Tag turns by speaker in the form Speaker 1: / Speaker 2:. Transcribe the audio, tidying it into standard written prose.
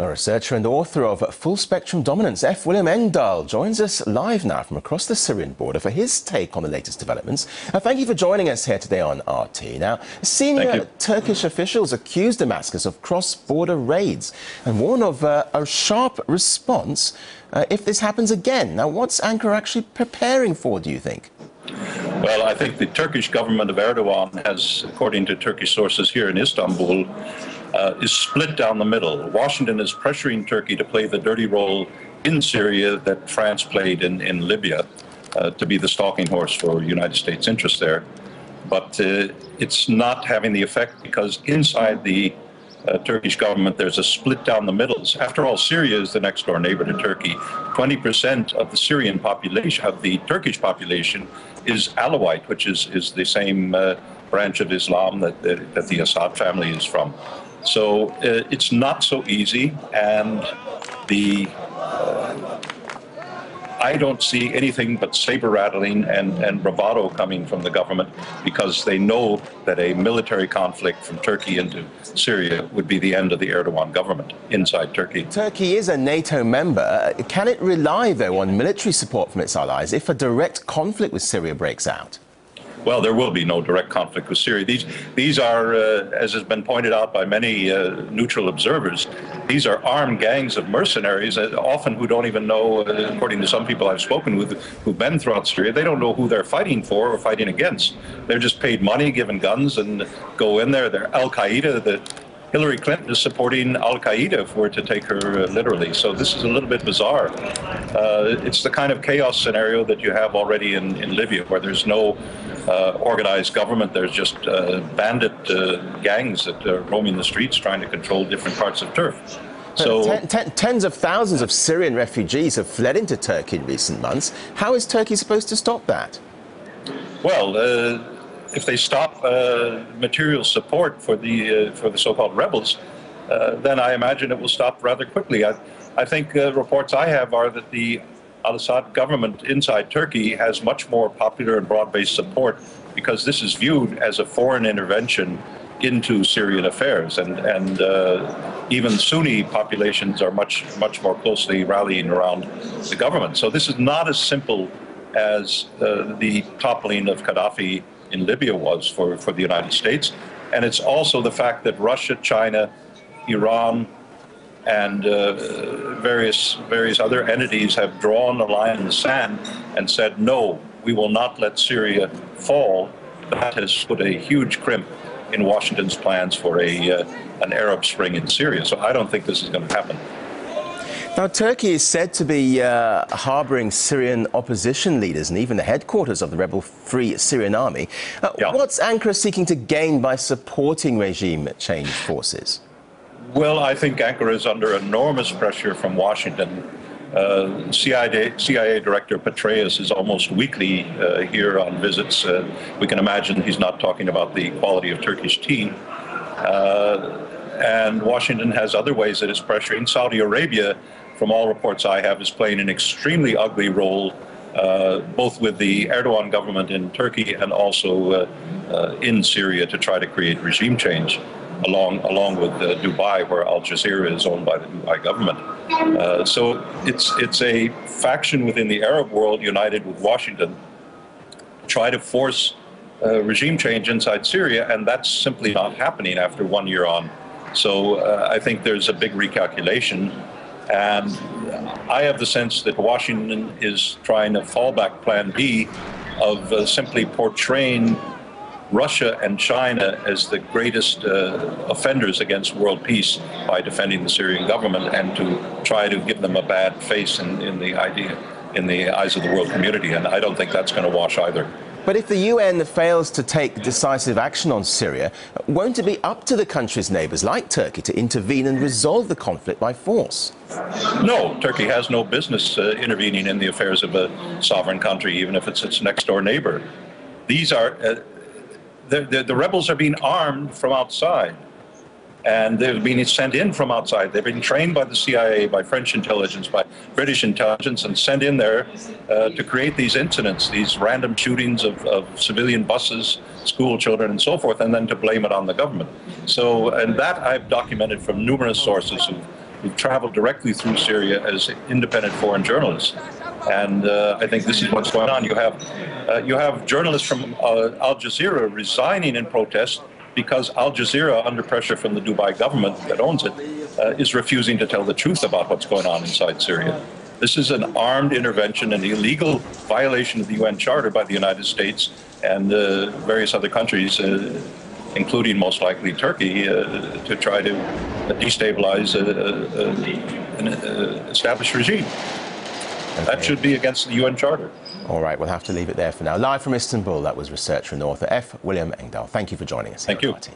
Speaker 1: A researcher and author of Full Spectrum Dominance, F. William Engdahl, joins us live now from across the Syrian border for his take on the latest developments. Thank you for joining us here today on RT. Now, senior Turkish officials accuse Damascus of cross-border raids and warn of a sharp response if this happens again. Now, what's Ankara actually preparing for, do you think?
Speaker 2: Well, I think the Turkish government of Erdogan has, according to Turkish sources here in Istanbul, is split down the middle. Washington is pressuring Turkey to play the dirty role in Syria that France played in Libya, to be the stalking horse for United States interests there. But it's not having the effect because inside the Turkish government there's a split down the middle. After all, Syria is the next door neighbor to Turkey. 20% of the Syrian population, of the Turkish population, is Alawite, which is the same branch of Islam that the Assad family is from. So it's not so easy, and I don't see anything but saber rattling and bravado coming from the government, because they know that a military conflict from Turkey into Syria would be the end of the Erdogan government inside Turkey.
Speaker 1: Turkey is a NATO member. Can it rely, though, on military support from its allies if a direct conflict with Syria breaks out?
Speaker 2: Well, there will be no direct conflict with Syria. These are, as has been pointed out by many neutral observers, these are armed gangs of mercenaries, often who don't even know, according to some people I've spoken with who've been throughout Syria, they don't know who they're fighting for or fighting against. They're just paid money, given guns, and go in there. They're Al-QAEDA. Hillary Clinton is supporting Al-QAEDA, if we're to take her literally. So this is a little bit bizarre. It's the kind of chaos scenario that you have already in Libya, where there's no organized government. There's just bandit gangs that are roaming the streets trying to control different parts of turf. So
Speaker 1: tens of thousands of Syrian refugees have fled into Turkey in recent months. How is Turkey supposed to stop that?
Speaker 2: Well, if they stop material support for the so-called rebels, then I imagine it will stop rather quickly. I think reports I have are that the Al-Assad government inside Turkey has much more popular and broad-based support, because this is viewed as a foreign intervention into Syrian affairs, and even Sunni populations are much more closely rallying around the government. So this is not as simple as the toppling of Gaddafi in Libya was for the United States. And it's also the fact that Russia, China, Iran, and various other entities have drawn a line in the sand and said, no, we will not let Syria fall. That has put a huge crimp in Washington's plans for an Arab Spring in Syria. So I don't think this is going to happen.
Speaker 1: Now, Turkey is said to be harbouring Syrian opposition leaders and even the headquarters of the rebel Free Syrian Army. What's Ankara seeking to gain by supporting regime change forces?
Speaker 2: Well, I think Ankara is under enormous pressure from Washington. CIA Director Petraeus is almost weekly here on visits. We can imagine he's not talking about the quality of Turkish tea. And Washington has other ways that it's pressuring. Saudi Arabia, from all reports I have, is playing an extremely ugly role, both with the Erdogan government in Turkey and also in Syria, to try to create regime change, along with Dubai, where Al-Jazeera is owned by the Dubai government. So it's a faction within the Arab world united with Washington to try to force regime change inside Syria, and that's simply not happening after 1 year on. So I think there's a big recalculation, and I have the sense that Washington is trying a fallback plan B of simply portraying Russia and China as the greatest offenders against world peace by defending the Syrian government, and to try to give them a bad face in the eyes of the world community. And I don't think that's going to wash either.
Speaker 1: But if the UN fails to take decisive action on Syria, won't it be up to the country's neighbours like Turkey to intervene and resolve the conflict by force?
Speaker 2: No, Turkey has no business intervening in the affairs of a sovereign country, even if it's its next door neighbour. These are the rebels are being armed from outside, and they're being sent in from outside. They've been trained by the CIA, by French intelligence, by British intelligence, and sent in there to create these incidents, these random shootings of civilian buses, school children, and so forth, and then to blame it on the government. So, and that I've documented from numerous sources who've traveled directly through Syria as independent foreign journalists. And I think this is what's going on. You have journalists from Al-Jazeera resigning in protest because Al-Jazeera, under pressure from the Dubai government that owns it, is refusing to tell the truth about what's going on inside Syria. This is an armed intervention, an illegal violation of the UN Charter by the United States and various other countries, including most likely Turkey, to try to destabilize an established regime. Okay. That should be against the UN Charter.
Speaker 1: All right, we'll have to leave it there for now. Live from Istanbul, that was researcher and author F. William Engdahl. Thank you for joining us.
Speaker 2: Thank you.
Speaker 1: RT.